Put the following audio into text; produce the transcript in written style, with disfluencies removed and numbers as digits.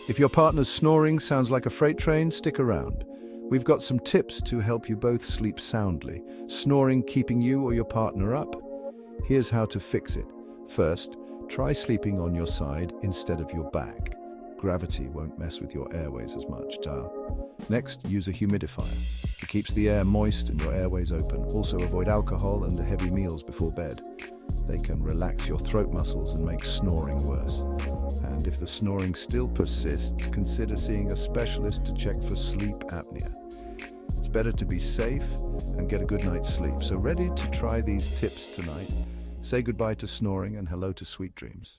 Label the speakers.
Speaker 1: If your partner's snoring sounds like a freight train, stick around. We've got some tips to help you both sleep soundly. Snoring keeping you or your partner up? Here's how to fix it. First, try sleeping on your side instead of your back. Gravity won't mess with your airways as much, ta. Next, use a humidifier. It keeps the air moist and your airways open. Also, avoid alcohol and heavy meals before bed. They can relax your throat muscles and make snoring worse. And if the snoring still persists, consider seeing a specialist to check for sleep apnea. It's better to be safe and get a good night's sleep. So ready to try these tips tonight? Say goodbye to snoring and hello to sweet dreams.